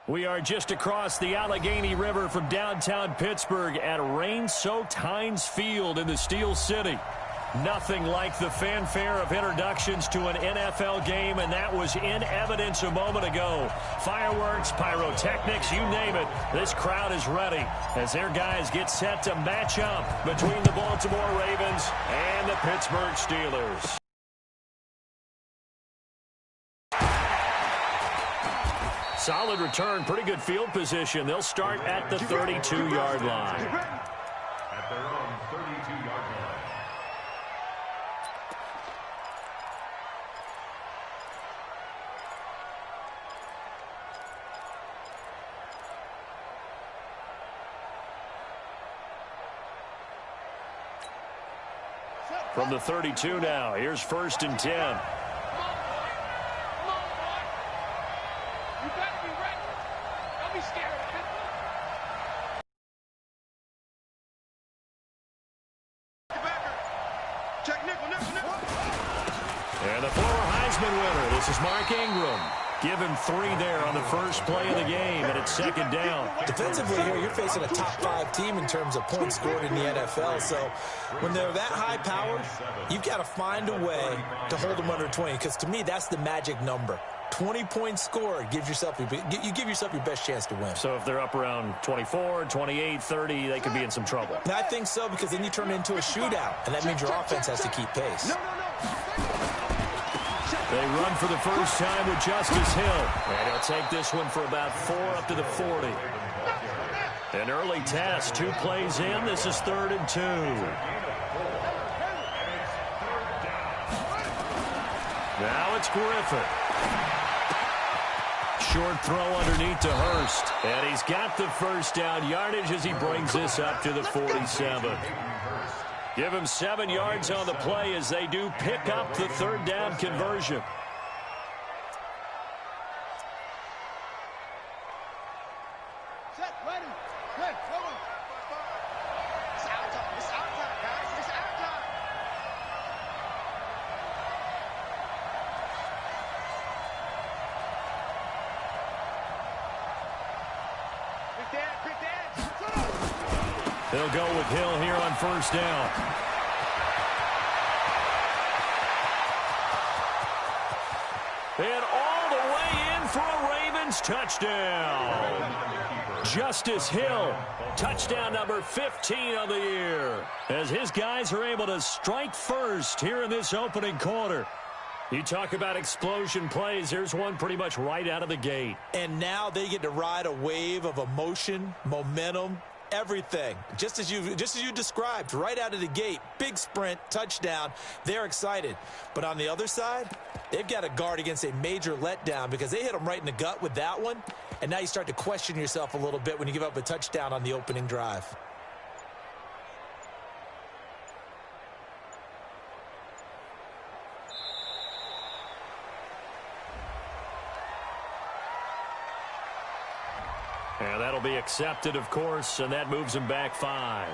We are just across the Allegheny River from downtown Pittsburgh at rain-soaked Heinz Field in the Steel City. Nothing like the fanfare of introductions to an NFL game, and that was in evidence a moment ago. Fireworks, pyrotechnics, you name it. This crowd is ready as their guys get set to match up between the Baltimore Ravens and the Pittsburgh Steelers. Solid return, pretty good field position. They'll start at the 32-yard line. At their own 32-yard line. From the 32 now, here's 1st and 10. And the former Heisman winner, this is Mark Ingram. Give him 3 there on the first play of the game, and it's 2nd down. Defensively here, you're facing a top-5 team in terms of points scored in the NFL. So when they're that high-powered, you've got to find a way to hold them under 20, because to me, that's the magic number. 20 points scored, you give yourself your best chance to win. So if they're up around 24, 28, 30, they could be in some trouble. And I think so, because then you turn it into a shootout, and that means your offense has to keep pace. They run for the first time with Justice Hill. And he'll take this one for about 4 up to the 40. An early test, 2 plays in. This is 3rd and 2. Now it's Griffin. Short throw underneath to Hurst. And he's got the first down yardage as he brings this up to the 47. Give him 7 yards on the play as they do pick up the 3rd down conversion. They'll go with Hill here on 1st down. And all the way in for a Ravens touchdown. Justice Hill, touchdown number 15 of the year, as his guys are able to strike first here in this opening quarter. You talk about explosion plays. There's one pretty much right out of the gate. And now they get to ride a wave of emotion, momentum, everything. Just as you described, right out of the gate, big sprint, touchdown. They're excited. But on the other side, they've got to guard against a major letdown because they hit them right in the gut with that one. And now you start to question yourself a little bit when you give up a touchdown on the opening drive. And that'll be accepted, of course, and that moves him back 5.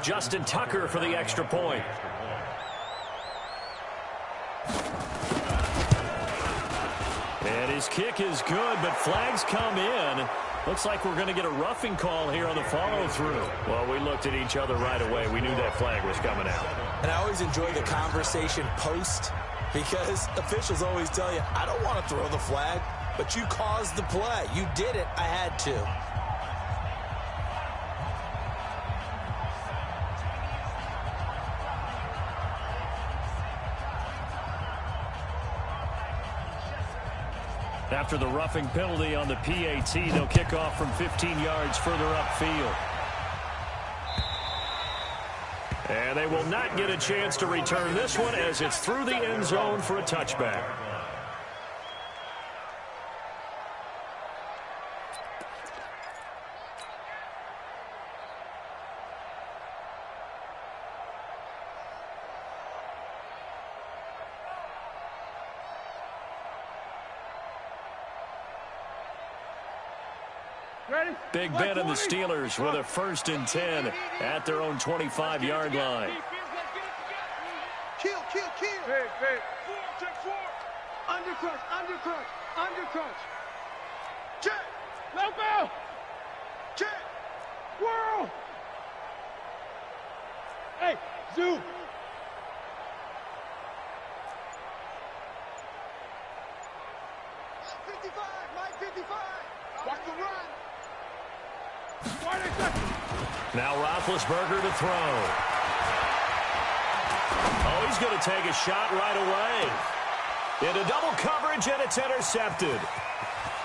Justin Tucker for the extra point. And his kick is good, but flags come in. Looks like we're going to get a roughing call here on the follow-through. Well, we looked at each other right away. We knew that flag was coming out. And I always enjoy the conversation post because officials always tell you, I don't want to throw the flag, but you caused the play. You did it. I had to. After the roughing penalty on the PAT, they'll kick off from 15 yards further upfield. And they will not get a chance to return this one as it's through the end zone for a touchback. Big Ben and the Steelers with a 1st and 10 at their own 25-yard line. Kill. Undercrunch. Check. Low ball. Check. Whirl. Hey, zoom. Line 55. Watch the run. Now Roethlisberger to throw. Oh, he's going to take a shot right away. Into double coverage, and it's intercepted.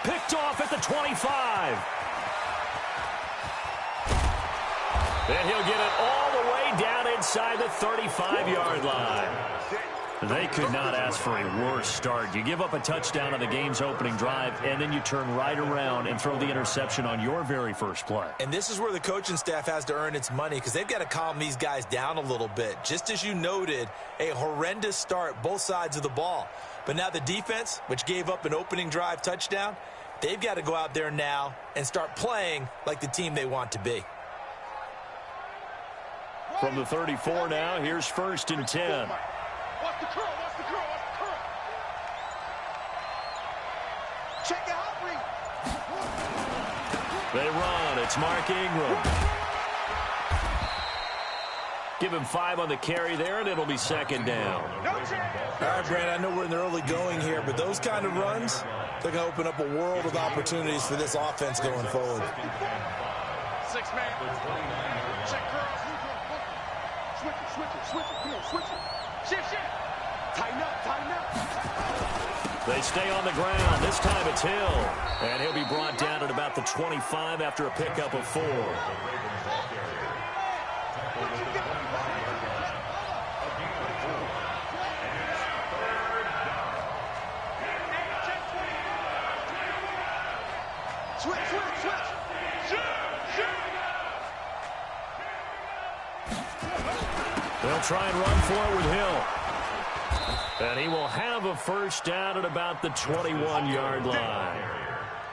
Picked off at the 25. And he'll get it all the way down inside the 35-yard line. They could not ask for a worse start. You give up a touchdown on the game's opening drive, and then you turn right around and throw the interception on your very first play. And this is where the coaching staff has to earn its money, because they've got to calm these guys down a little bit. Just as you noted, a horrendous start, both sides of the ball. But now the defense, which gave up an opening drive touchdown, they've got to go out there now and start playing like the team they want to be. From the 34 now, here's 1st and 10. Watch the curl. Check it out, Reed. They run. It's Mark Ingram. Give him 5 on the carry there, and it'll be 2nd down. All right, Brand, I know we're in the early going here, but those kind of runs, they're going to open up a world of opportunities for this offense going forward. 6-man. Check curl. Switch it. Shift. Tighten up. They stay on the ground. This time it's Hill. And he'll be brought down at about the 25 after a pickup of 4. Switch. They'll try and run for it with Hill. And he will have a 1st down at about the 21-yard line.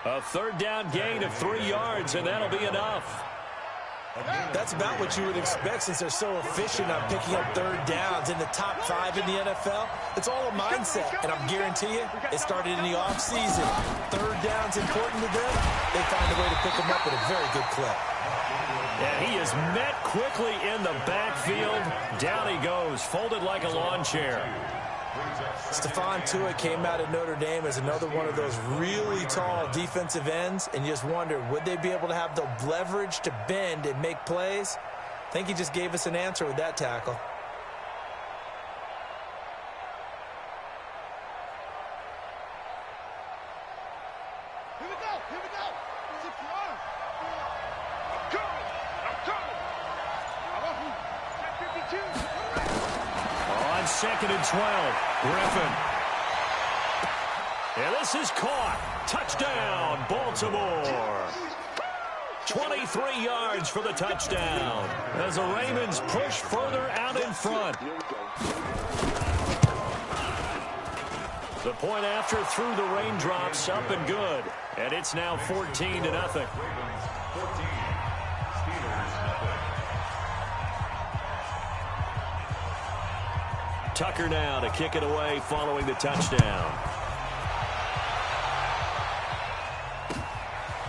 A 3rd down gain of 3 yards, and that'll be enough. That's about what you would expect since they're so efficient on picking up 3rd downs in the top 5 in the NFL. It's all a mindset, and I guarantee you, it started in the offseason. 3rd down's important to them. They find a way to pick them up at a very good clip. And he is met quickly in the backfield. Down he goes, folded like a lawn chair. Stephon Tuitt came out of Notre Dame as another one of those really tall defensive ends, and you just wonder, would they be able to have the leverage to bend and make plays? I think he just gave us an answer with that tackle. Here we go. Sit down. I'm coming. I'm 52. On 2nd and 12, Griffin. And this is caught. Touchdown, Baltimore. 23 yards for the touchdown as the Ravens push further out in front. The point after through the raindrops, up and good. And it's now 14-0. Tucker now to kick it away following the touchdown.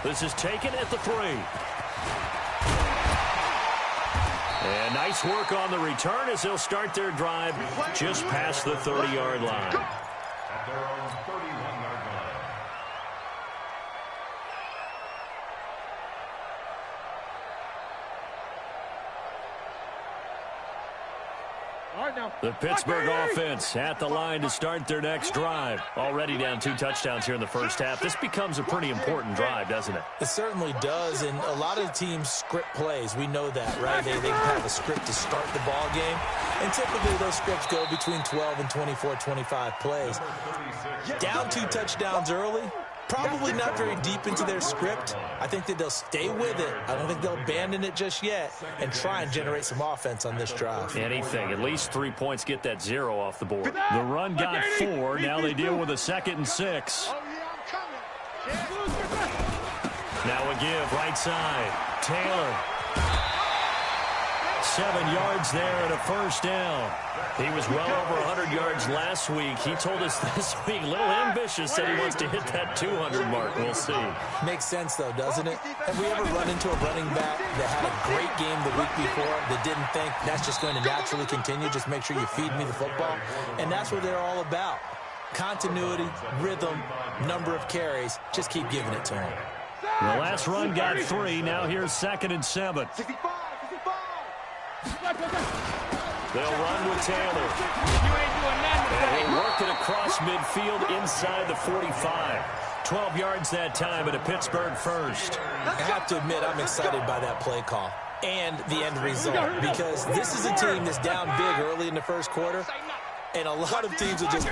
This is taken at the 3. And nice work on the return as they'll start their drive just past the 30-yard line. At their own 31-yard line. The Pittsburgh offense at the line to start their next drive. Already down 2 touchdowns here in the first half. This becomes a pretty important drive, doesn't it? It certainly does, and a lot of the teams script plays. We know that, right? They have a script to start the ball game, and typically those scripts go between 12 and 24, 25 plays. Down 2 touchdowns early, probably not very deep into their script. I think that they'll stay with it. I don't think they'll abandon it just yet and try and generate some offense on this drive. Anything. At least 3 points get that 0 off the board. The run got 4. Now they deal with a 2nd and 6. Now a give, right side. Taylor. 7 yards there and a first down. He was well over 100 yards last week. He told us this week, a little ambitious, said he wants to hit that 200 mark. We'll see. Makes sense, though, doesn't it? Have we ever run into a running back that had a great game the week before that didn't think that's just going to naturally continue? Just make sure you feed me the football. And that's what they're all about. Continuity, rhythm, number of carries. Just keep giving it to him. The last run got 3. Now here's 2nd and 7. 65. They'll run with Taylor. And he worked it across midfield inside the 45. 12 yards that time and a Pittsburgh first. I have to admit, I'm excited by that play call and the end result, because this is a team that's down big early in the first quarter, and a lot of teams are just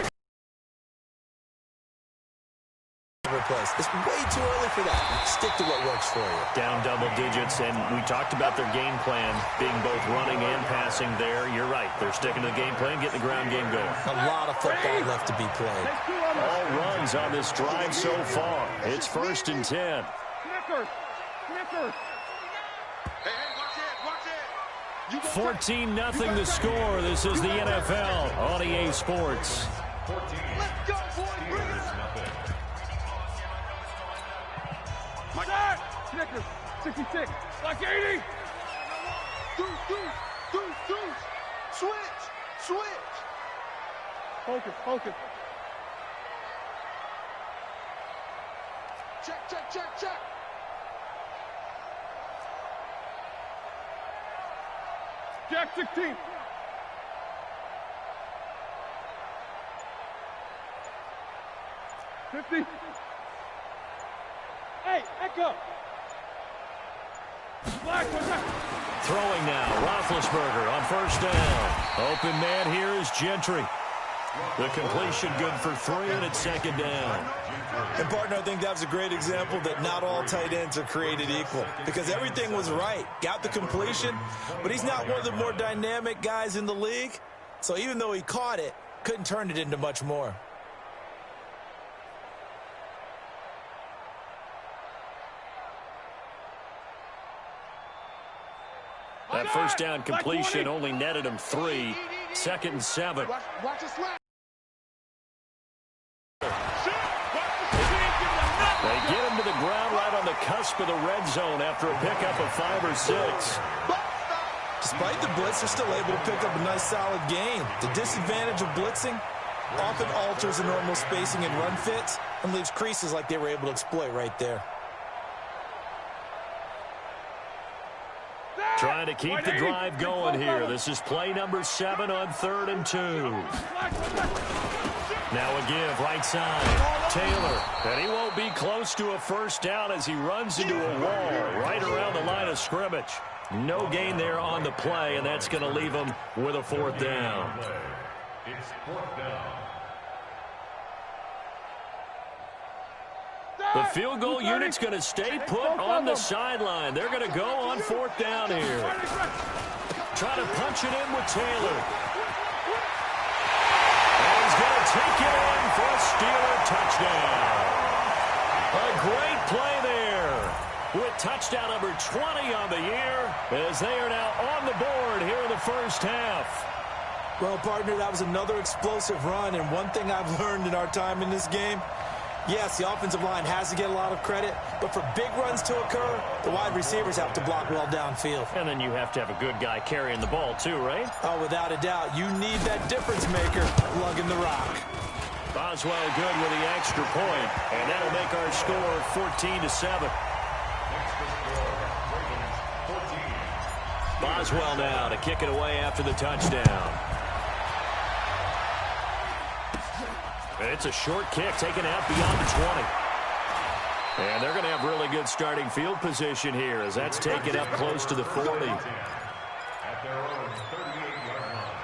place. It's way too early for that. Stick to what works for you. Down double digits, and we talked about their game plan being both running and passing there. You're right. They're sticking to the game plan, getting the ground game going. A lot of football left to be played. All runs on this drive so far. It's 1st and 10. Snickers. Hey, watch it. 14-0 the score. This is the NFL on EA Sports. Let's go, boys. Bring it up. My God. Snickers. 66. Like 80. Deuce. Switch. Focus. Check. Jack 16. Hey, Echo. Throwing now, Roethlisberger on first down. Open man here is Gentry. The completion good for 3, and it's 2nd down. And, partner, I think that was a great example that not all tight ends are created equal, because everything was right. Got the completion, but he's not one of the more dynamic guys in the league. So even though he caught it, couldn't turn it into much more. That first down completion only netted him 3. 2nd and 7. Watch the slap. They get him to the ground right on the cusp of the red zone after a pickup of 5 or 6. Despite the blitz, they're still able to pick up a nice, solid gain. The disadvantage of blitzing often alters the normal spacing and run fits and leaves creases like they were able to exploit right there. Trying to keep the drive going here. This is play number 7 on 3rd and 2. Now a give, right side. Taylor, and he won't be close to a first down as he runs into a wall right around the line of scrimmage. No gain there on the play, and that's going to leave him with a 4th down. It's 4th down. The field goal unit's going to stay put on the sideline. They're going to go on 4th down here. Trying to punch it in with Taylor. And he's going to take it in for a Steeler touchdown. A great play there with touchdown number 20 on the year as they are now on the board here in the first half. Well, partner, that was another explosive run, and one thing I've learned in our time in this game, yes, the offensive line has to get a lot of credit, but for big runs to occur, the wide receivers have to block well downfield. And then you have to have a good guy carrying the ball too, right? Oh, without a doubt. You need that difference maker lugging the rock. Boswell good with the extra point, and that'll make our score 14-7. Boswell now to kick it away after the touchdown. It's a short kick taken out beyond the 20. And they're going to have really good starting field position here as that's taken up close to the 40. At their own 38-yard line.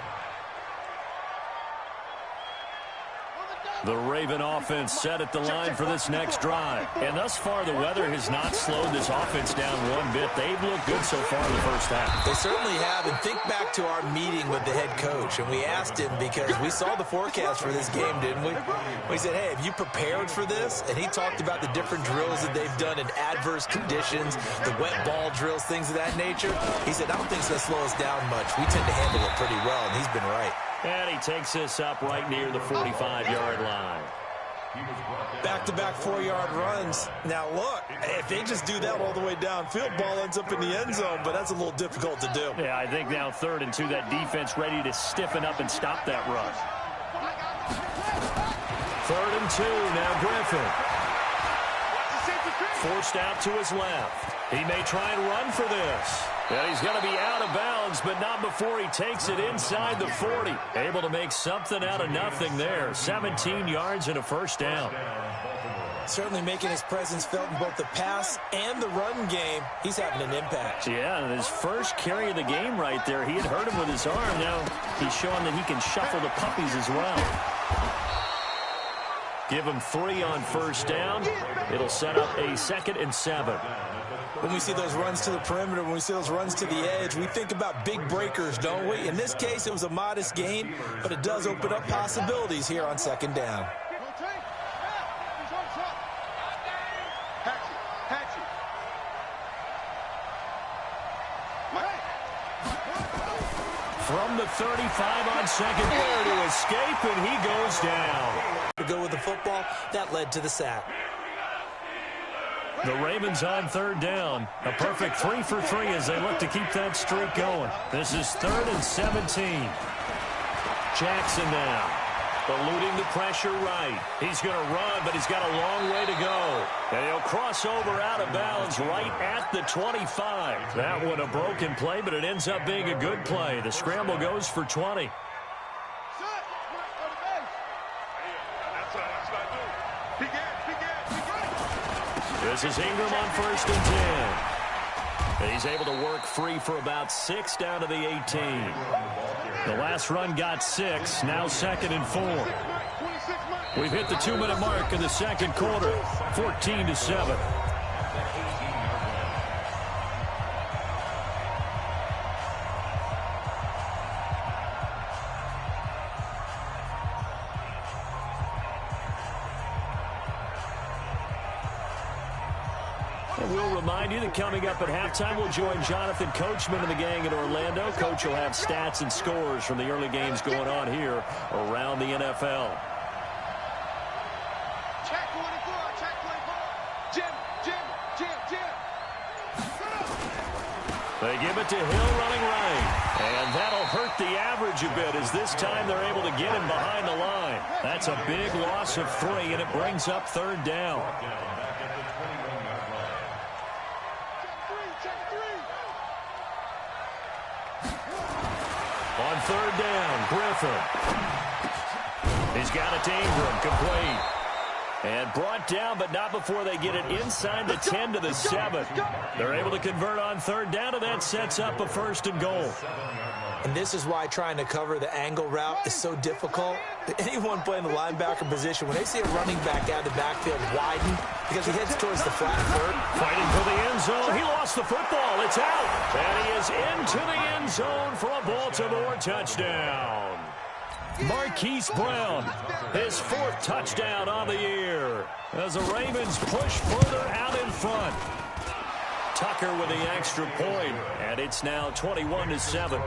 The Raven offense set at the line for this next drive. And thus far, the weather has not slowed this offense down one bit. They've looked good so far in the first half. They certainly have. And think back to our meeting with the head coach. And we asked him, because we saw the forecast for this game, didn't we? We said, hey, have you prepared for this? And he talked about the different drills that they've done in adverse conditions, the wet ball drills, things of that nature. He said, I don't think it's going to slow us down much. We tend to handle it pretty well, and he's been right. And he takes this up right near the 45-yard line. Back-to-back 4-yard runs. Now, look, if they just do that all the way downfield, ball ends up in the end zone, but that's a little difficult to do. Yeah, I think now 3rd and 2, that defense ready to stiffen up and stop that run. 3rd and 2, now Griffin. Forced out to his left. He may try and run for this. And he's going to be out of bounds, but not before he takes it inside the 40. Able to make something out of nothing there. 17 yards and a first down. Certainly making his presence felt in both the pass and the run game. He's having an impact. Yeah, and his first carry of the game right there, he had hurt him with his arm. Now he's showing that he can shuffle the puppies as well. Give him 3 on first down. It'll set up a 2nd and 7. When we see those runs to the perimeter, when we see those runs to the edge, we think about big breakers, don't we? In this case, it was a modest gain, but it does open up possibilities here on 2nd down. From the 35 on 2nd, there to escape, and he goes down. To go with the football, that led to the sack. The Ravens on 3rd down. A perfect 3 for 3 as they look to keep that streak going. This is 3rd and 17. Jackson now. Eluding the pressure right. He's going to run, but he's got a long way to go. And he'll cross over out of bounds right at the 25. That one a broken play, but it ends up being a good play. The scramble goes for 20. This is Ingram on 1st and 10. And he's able to work free for about 6 down to the 18. The last run got 6, now 2nd and 4. We've hit the 2-minute mark in the 2nd quarter, 14-7. We'll remind you that coming up at halftime, we'll join Jonathan Coachman and the gang in Orlando. Coach will have stats and scores from the early games going on here around the NFL. Check 24, check 24. Jim. They give it to Hill running right. And that'll hurt the average a bit as this time they're able to get him behind the line. That's a big loss of 3, and it brings up 3rd down. On 3rd down, Griffin. He's got it to Ingram, complete. And brought down, but not before they get it inside the 10 to the 7. They're able to convert on 3rd down, and that sets up a 1st and goal. And this is why trying to cover the angle route is so difficult. Anyone playing the linebacker position, when they see a running back out of the backfield widen because he heads towards the flat foot. Fighting for the end zone. He lost the football. It's out. And he is into the end zone for a Baltimore touchdown. Marquise Brown, his 4th touchdown on the year as the Ravens push further out in front. Tucker with the extra point, and it's now 21-7.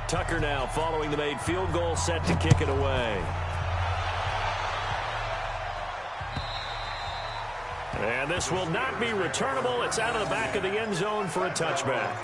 Tucker now following the made field goal, set to kick it away. And this will not be returnable. It's out of the back of the end zone for a touchback.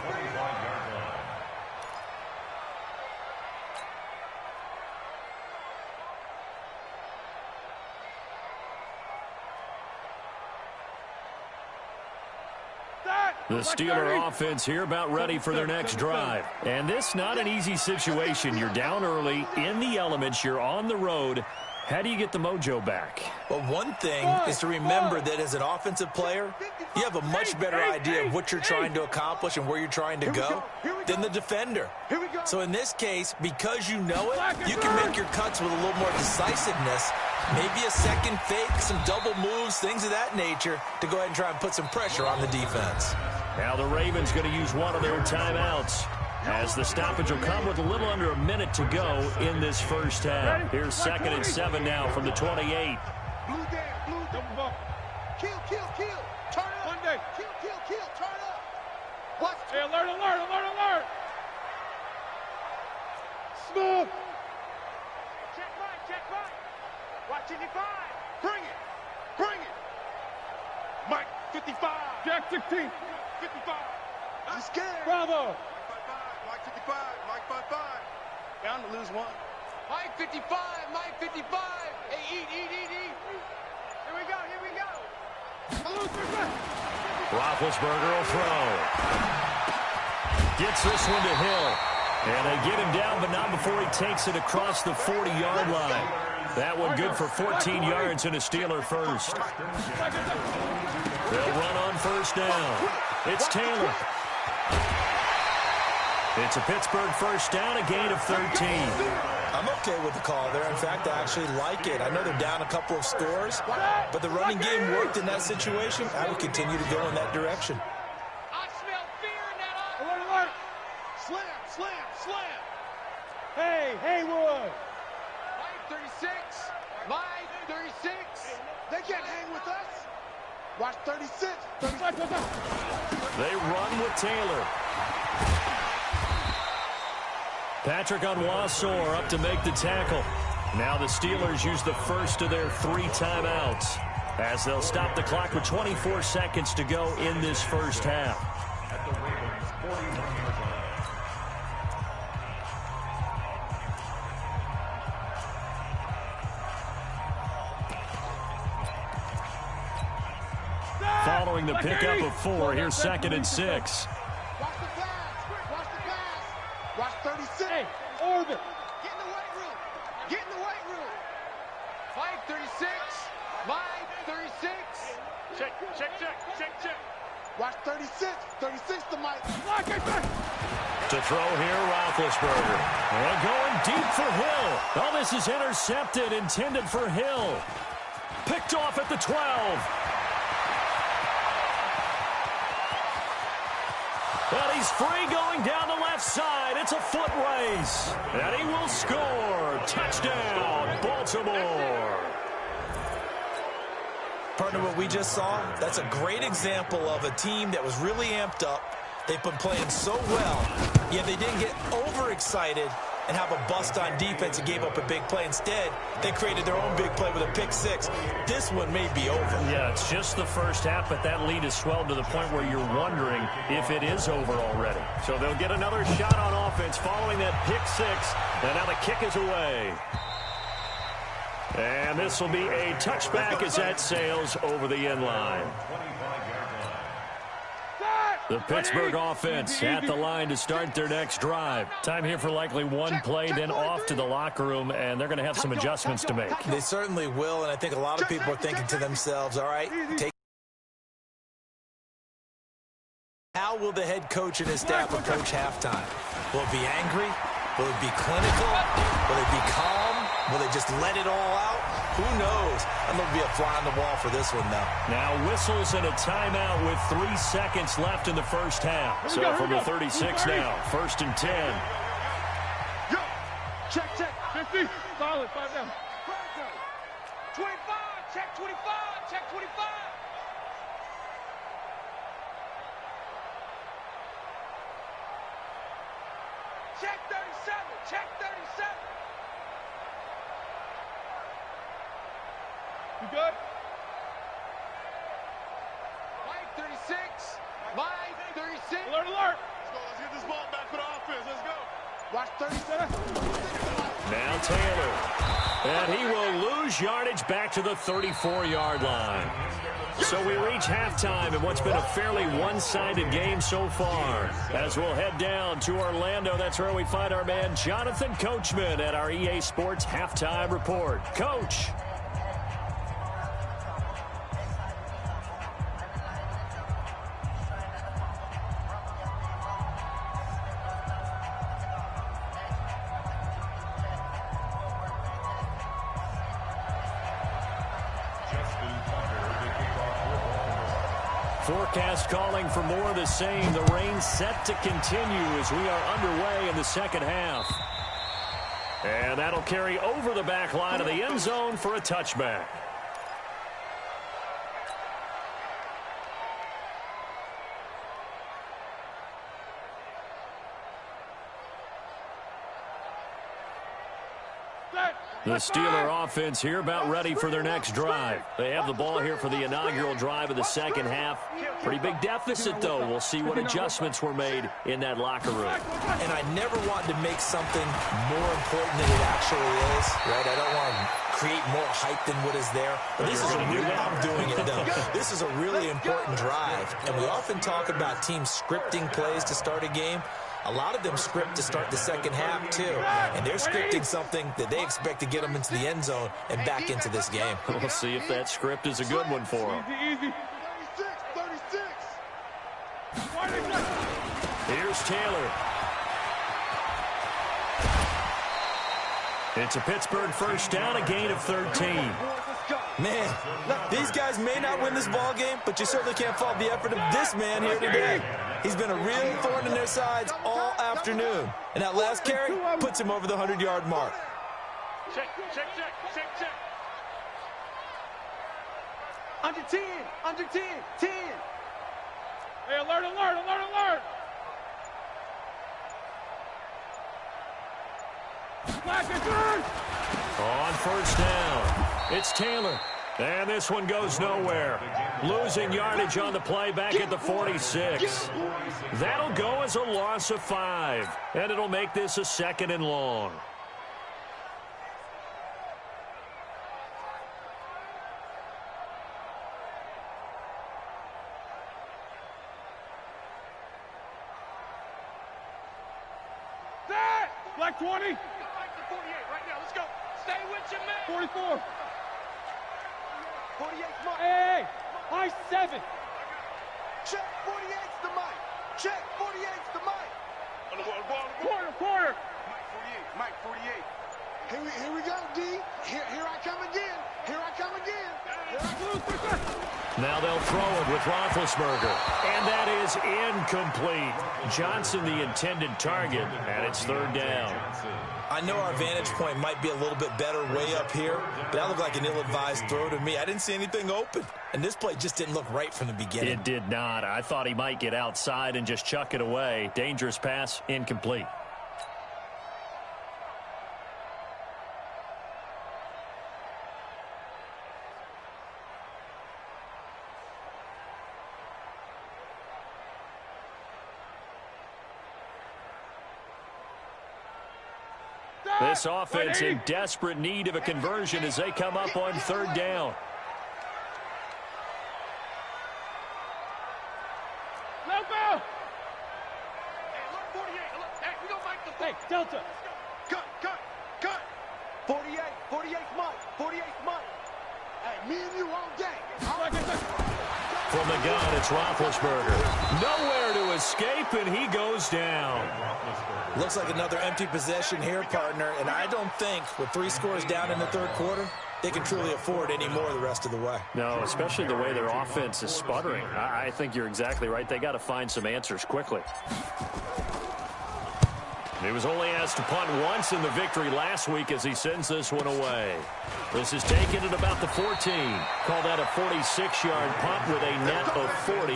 The Steeler offense here about ready for their next drive. And this not an easy situation. You're down early, in the elements, you're on the road, How do you get the mojo back? Well, one thing is to remember that as an offensive player, you have a much better idea of what you're trying to accomplish and where you're trying to go than the defender. So in this case, because you know it, you can make your cuts with a little more decisiveness, maybe a second fake, some double moves, things of that nature, to go ahead and try and put some pressure on the defense. Now the Ravens going to use one of their timeouts, as the stoppage will come with a little under a minute to go in this first half. Here's 2nd and 7 now from the 28. Blue down, double ball. Kill. Turn up. One day. Kill, turn up. Watch. Hey, alert. Smooth. Check right. Watch 55. Bring it. Mike, 55. Jack 16. 55. I'm scared. Bravo. Mike 55. Mike 55. Down to lose one. Mike 55. Hey, eat. Here we go. Roethlisberger will throw. Gets this one to Hill. And they get him down, but not before he takes it across the 40-yard line. That one good for 14 yards and a Steeler first. They'll run on first down. It's Taylor. It's a Pittsburgh first down, a gain of 13. I'm okay with the call there. In fact, I actually like it. I know they're down a couple of scores, but the running game worked in that situation. I would continue to go in that direction. I smell fear in that. Alert. Slam. Hey, Haywood. Mike 36. They can't hang with us. Watch 36. They run with Taylor. Patrick Onwuasor up to make the tackle. Now the Steelers use the first of their 3 timeouts, as they'll stop the clock with 24 seconds to go in this first half. At the Ravens' 41-yard line. Following the pickup of 4, here's 2nd and 6. Watch the pass. Watch 36. Hey, orbit. Get in the weight room. Mike 36. Check. Watch 36. 36 to Mike. To throw here, Roethlisberger. And going deep for Hill. Oh, this is intercepted, intended for Hill. Picked off at the 12. But he's free going down the left side. It's a foot race. And he will score. Touchdown, Baltimore. Partner, what we just saw, that's a great example of a team that was really amped up. They've been playing so well, yet they didn't get overexcited and have a bust on defense and gave up a big play. Instead, they created their own big play with a pick 6. This one may be over. Yeah, it's just the first half, but that lead has swelled to the point where you're wondering if it is over already. So they'll get another shot on offense following that pick 6, and now the kick is away. And this will be a touchback as that sails over the end line. The Pittsburgh offense at the line to start their next drive. Time here for likely one play, then off to the locker room, and they're going to have some adjustments to make. They certainly will, and I think a lot of people are thinking to themselves, all right, how will the head coach and his staff approach halftime? Will it be angry? Will it be clinical? Will it be calm? Will they just let it all out? Who knows? I'm going to be a fly on the wall for this one, though. Now whistles and a timeout with 3 seconds left in the first half. So from the 36 now, 1st and 10. Yo, check, 50, solid, 5 down. 25, check 25. Check 37. You good? Mike 36. Alert. Let's go. Let's get this ball back for the offense. Let's go. Watch 37. Now Taylor. And he will lose yardage back to the 34-yard line. So we reach halftime in what's been a fairly one-sided game so far. As we'll head down to Orlando, that's where we find our man Jonathan Coachman at our EA Sports Halftime Report. Coach. Forecast calling for more of the same. The rain set to continue as we are underway in the second half. And that'll carry over the back line of the end zone for a touchback. The Steeler offense here about ready for their next drive. They have the ball here for the inaugural drive of the second half. Pretty big deficit, though. We'll see what adjustments were made in that locker room. And I never wanted to make something more important than it actually is, right? I don't want to create more hype than what is there. But this is a really, I'm doing it, though. This is a really important drive. And we often talk about teams scripting plays to start a game. A lot of them script to start the second half, too. And they're scripting something that they expect to get them into the end zone and back into this game. We'll see if that script is a good one for them. Easy. 36. Here's Taylor. It's a Pittsburgh first down, a gain of 13. Man, these guys may not win this ball game, but you certainly can't fault the effort of this man here today. He's been a real thorn in their sides all afternoon. And that last carry puts him over the 100-yard mark. Check. Under 10. 10. Hey, alert. On first down, it's Taylor. And this one goes nowhere. Losing yardage on the play back at the 46. That'll go as a loss of 5. And it'll make this a 2nd and long. Black 20. 48 right now. Let's go. Stay with your man. 44. 48 Mike. Hey, high 7. Check 48's the mic. Check 48's the mic. On the quarter. Mike 48. Here we go, D. Here I come again. Now they'll throw it with Roethlisberger. And that is incomplete. Johnson the intended target, and it's 3rd down. I know our vantage point might be a little bit better way up here, but that looked like an ill-advised throw to me. I didn't see anything open, and this play just didn't look right from the beginning. It did not. I thought he might get outside and just chuck it away. Dangerous pass, incomplete. This offense in desperate need of a conversion as they come up on 3rd down. Let's go. Hey, we don't like the hey, Delta. Cut. 48's Mike. Hey, me and you all day. From the gun, it's Roethlisberger. Nowhere to escape, and he goes down. Looks like another empty possession here, partner, and I don't think with 3 scores down in the 3rd quarter, they can truly afford any more the rest of the way. No, especially the way their offense is sputtering. I think you're exactly right. They got to find some answers quickly. He was only asked to punt once in the victory last week as he sends this one away. This is taken at about the 14. Call that a 46-yard punt with a net of 40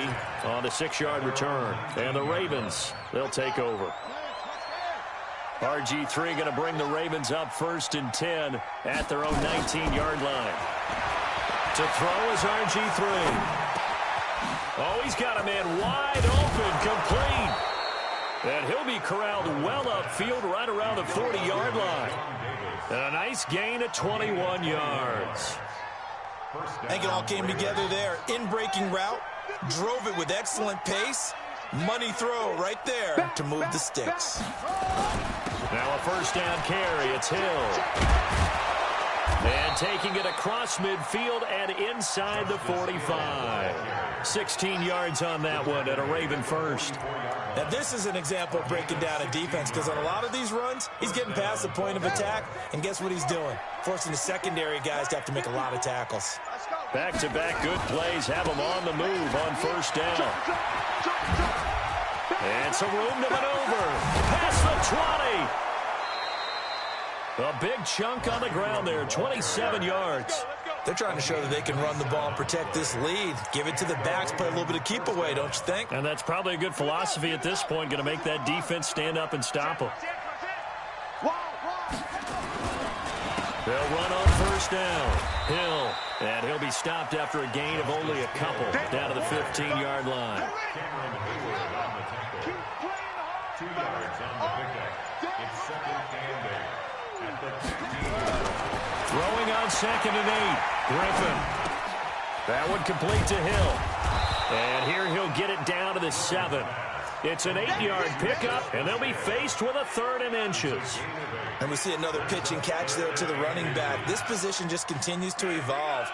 on the 6-yard return. And the Ravens, they'll take over. RG3 going to bring the Ravens up 1st and 10 at their own 19-yard line. To throw is RG3. Oh, he's got a man wide open, complete. And he'll be corralled well upfield right around the 40-yard line. And a nice gain of 21 yards. I think it all came together there. In-breaking route, drove it with excellent pace. Money throw right there to move the sticks. Now a first down carry. It's Hill. And taking it across midfield and inside the 45. 16 yards on that one and a Raven first. Now this is an example of breaking down a defense, because on a lot of these runs, he's getting past the point of attack, and guess what he's doing? Forcing the secondary guys to have to make a lot of tackles. Back-to-back good plays have them on the move on first down. And some room to maneuver. Past the 20. A big chunk on the ground there, 27 yards. They're trying to show that they can run the ball and protect this lead. Give it to the backs, play a little bit of keep away, don't you think? And that's probably a good philosophy at this point, going to make that defense stand up and stop them. They'll run on first down. Hill, and he'll be stopped after a gain of only a couple down to the 15-yard line. 2 yards on the pickup. It's second and 8 at the 15. Throwing on 2nd and 8. Griffin. That one complete to Hill. And here he'll get it down to the 7. It's an 8-yard pickup, and they'll be faced with a 3rd and inches. And we see another pitch and catch there to the running back. This position just continues to evolve.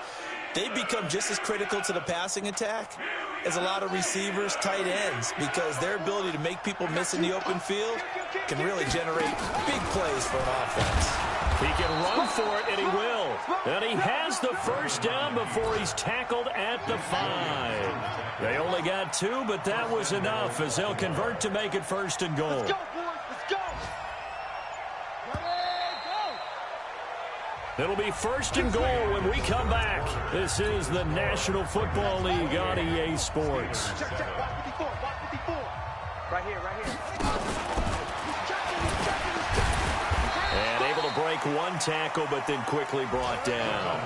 They become just as critical to the passing attack as a lot of receivers, tight ends, because their ability to make people miss in the open field can really generate big plays for an offense. He can run for it, and he will. And he has the first down before he's tackled at the 5. They only got 2, but that was enough as they'll convert to make it 1st and goal. It'll be 1st and goal when we come back. This is the National Football League on EA Sports. Right here. And able to break one tackle, but then quickly brought down.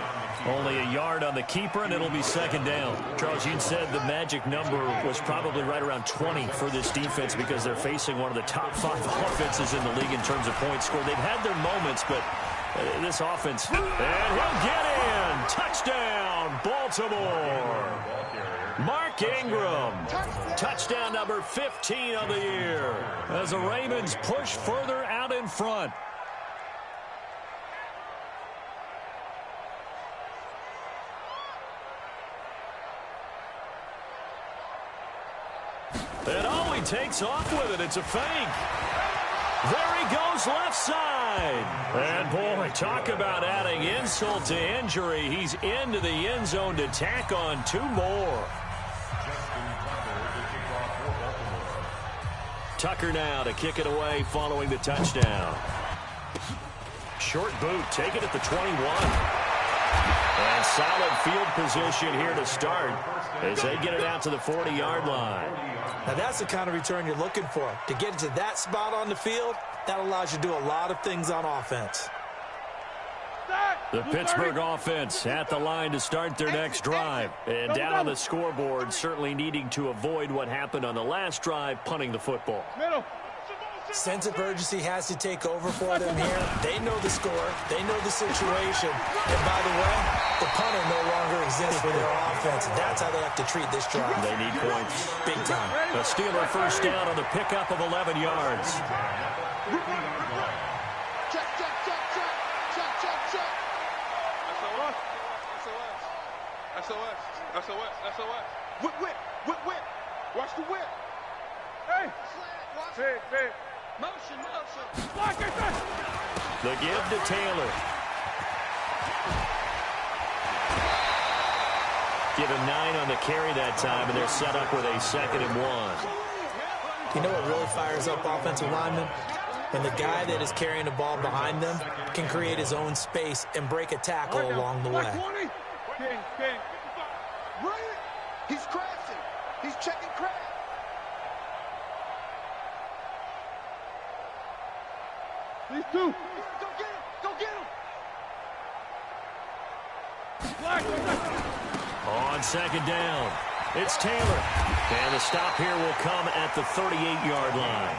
Only a yard on the keeper, and it'll be 2nd down. Charles, you said the magic number was probably right around 20 for this defense because they're facing one of the top 5 offenses in the league in terms of points scored. They've had their moments, but this offense, and he'll get in. Touchdown, Baltimore. Mark Ingram, touchdown number 15 of the year as the Ravens push further out in front. And oh, he takes off with it. It's a fake. There he goes left side. And, boy, talk about adding insult to injury. He's into the end zone to tack on 2 more. Tucker now to kick it away following the touchdown. Short boot, take it at the 21. And solid field position here to start as they get it out to the 40-yard line. Now that's the kind of return you're looking for. To get to that spot on the field, that allows you to do a lot of things on offense. The Pittsburgh offense at the line to start their next drive. And down on the scoreboard, certainly needing to avoid what happened on the last drive, punting the football. Sense of urgency has to take over for them here. They know the score. They know the situation. And by the way, the punter no longer exists for their offense. That's how they have to treat this drive. They need points. Big time. A Steeler first down on the pickup of 11 yards. SOS. Whip. Watch the whip. Hey. Hey. Motion. The give to Taylor. Give him 9 on the carry that time, and they're set up with a 2nd and 1. You know what really fires up offensive linemen? When the guy that is carrying the ball behind them can create his own space and break a tackle along the way. King. He's crashing. He's checking crash. These 2. Go get him. On 2nd down, it's Taylor. And the stop here will come at the 38-yard line.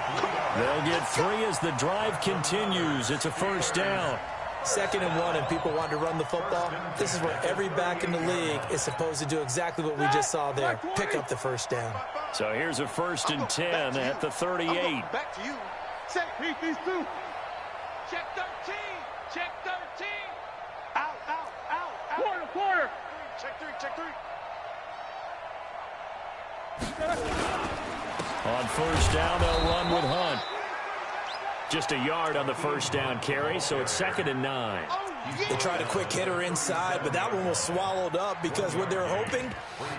They'll get 3 as the drive continues. It's a first down. 2nd and 1 and people want to run the football. This is where every back in the league is supposed to do exactly what we just saw there. Pick up the first down. So here's a 1st and 10 at the 38. Back to you. Say, read these two. Check 13. Check 13. Out. Quarter. Check 3. On 1st down, they'll run with Hunt. Just a yard on the 1st down carry, so it's 2nd and 9. They tried a quick hitter inside, but that one was swallowed up because what they're hoping,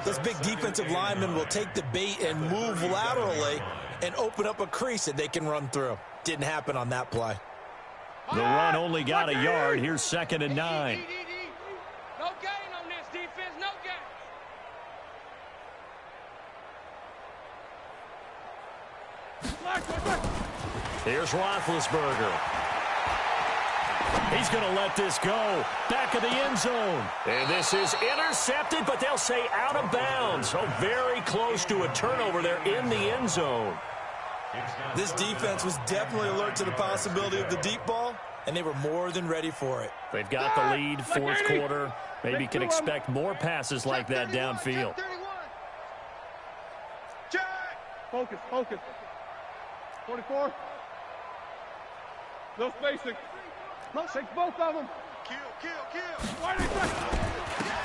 those big defensive linemen will take the bait and move laterally and open up a crease that they can run through. Didn't happen on that play. The run only got a yard. Here's 2nd and 9. No gain on this defense, no gain. Here's Roethlisberger. He's going to let this go. Back of the end zone. And this is intercepted, but they'll say out of bounds. So very close to a turnover there in the end zone. This defense was definitely alert to the possibility of the deep ball, and they were more than ready for it. They've got the lead, 4th quarter. Maybe can expect more passes like that downfield. Check. Focus. 24. No spacing. No, take both of them. Kill.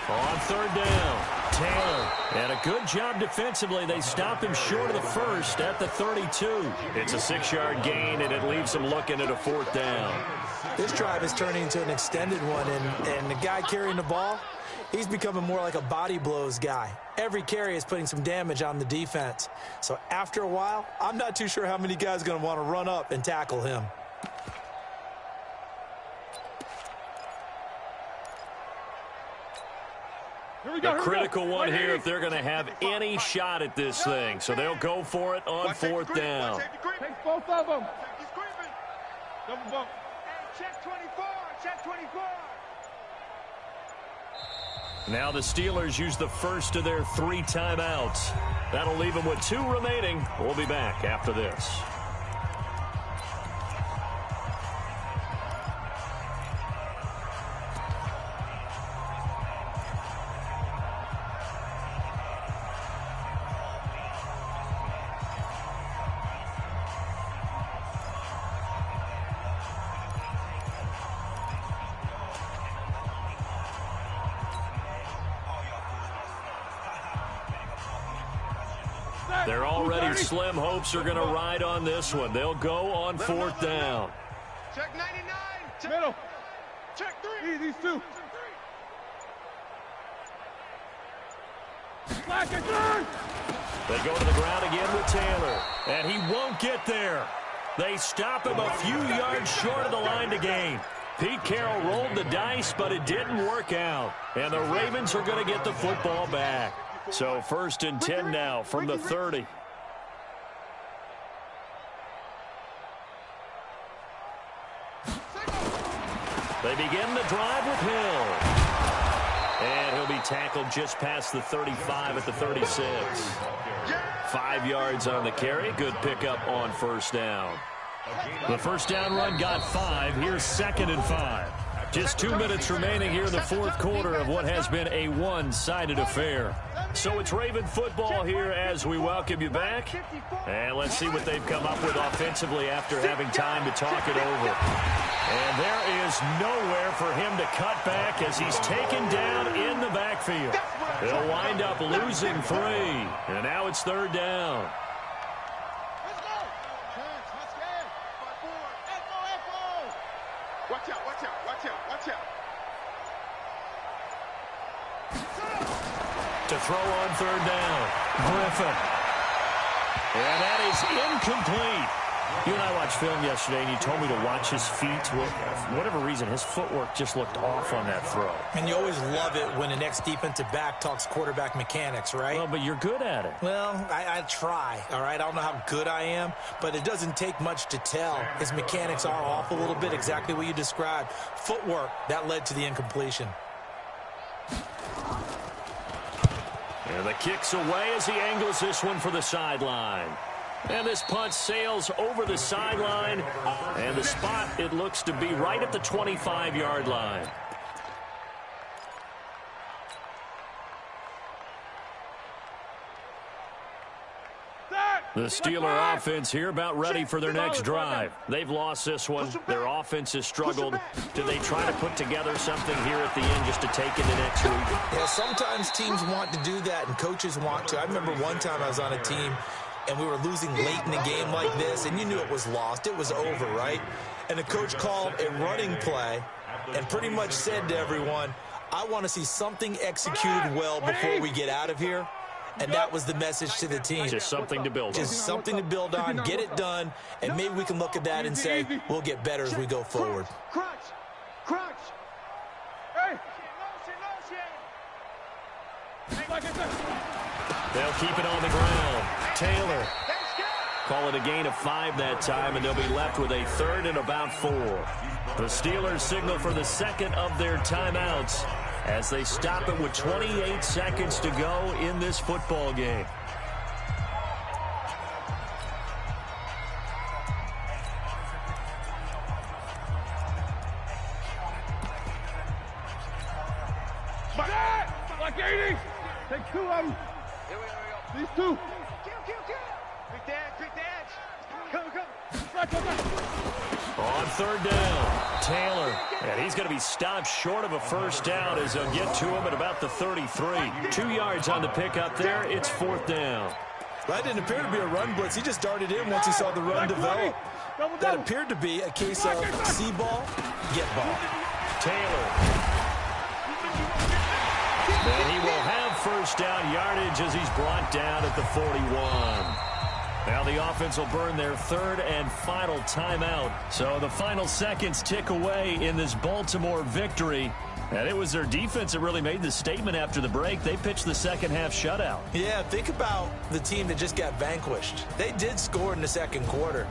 On 3rd down, Taylor. And a good job defensively. They stop him short of the 1st at the 32. It's a 6-yard gain, and it leaves them looking at a 4th down. This drive is turning into an extended one, and the guy carrying the ball, he's becoming more like a body blows guy. Every carry is putting some damage on the defense. So after a while, I'm not too sure how many guys are going to want to run up and tackle him. A critical one here if they're going to have any shot at this thing. So they'll go for it on 4th down. Take both of them. Double bump. Check 24. Check 24. Now the Steelers use the first of their 3 timeouts. That'll leave them with 2 remaining. We'll be back after this. They're already slim hopes are going to ride on this one. They'll go on 4th down. Check 99. Check. Middle. Check 3. These two. They go to the ground again with Taylor. And he won't get there. They stop him a few yards short of the line to gain. Pete Carroll rolled the dice, but it didn't work out. And the Ravens are going to get the football back. So 1st and 10 now from the 30. They begin the drive with Hill. And he'll be tackled just past the 35 at the 36. 5 yards on the carry. Good pickup on 1st down. The 1st down run got 5. Here's 2nd and 5. Just 2 minutes remaining here in the 4th quarter of what has been a one-sided affair. So it's Raven football here as we welcome you back. And let's see what they've come up with offensively after having time to talk it over. And there is nowhere for him to cut back as he's taken down in the backfield. They'll wind up losing 3. And now it's 3rd down. Watch out. To throw on 3rd down, Griffin. And that is incomplete. You and I watched film yesterday, and you told me to watch his feet. Well, for whatever reason, his footwork just looked off on that throw. And you always love it when the next defensive back talks quarterback mechanics, right? Well, but you're good at it. Well, I try, all right? I don't know how good I am, but it doesn't take much to tell. His mechanics are off a little bit, exactly what you described. Footwork, that led to the incompletion. And the kick's away as he angles this one for the sideline. And this punt sails over the sideline. And the spot, it looks to be right at the 25-yard line. The Steeler offense here about ready for their next drive. They've lost this one. Their offense has struggled. Do they try to put together something here at the end just to take into next week? Yeah, sometimes teams want to do that and coaches want to. I remember one time I was on a team and we were losing late in a game like this, and you knew it was lost. It was over, right? And the coach called a running play and pretty much said to everyone, I want to see something executed well before we get out of here. And that was the message to the team. Just something to build on. Just something to build on, get it done, and maybe we can look at that and say, we'll get better as we go forward. Crunch! Crunch! Hey! They'll keep it on the ground. Taylor. Call it a gain of 5 that time, and they'll be left with a third and about 4. The Steelers signal for the second of their timeouts as they stop it with 28 seconds to go in this football game. Like 80. Take 2 of them. These 2. On third down, Taylor. And he's going to be stopped short of a first down as they'll get to him at about the 33. 2 yards on the pickup there. It's 4th down. That didn't appear to be a run blitz. He just darted in once he saw the run develop. That appeared to be a case of see ball, get ball. Taylor. And he will have first down yardage as he's brought down at the 41. Now the offense will burn their third and final timeout. So the final seconds tick away in this Baltimore victory. And it was their defense that really made the statement after the break. They pitched the second half shutout. Yeah, think about the team that just got vanquished. They did score in the second quarter.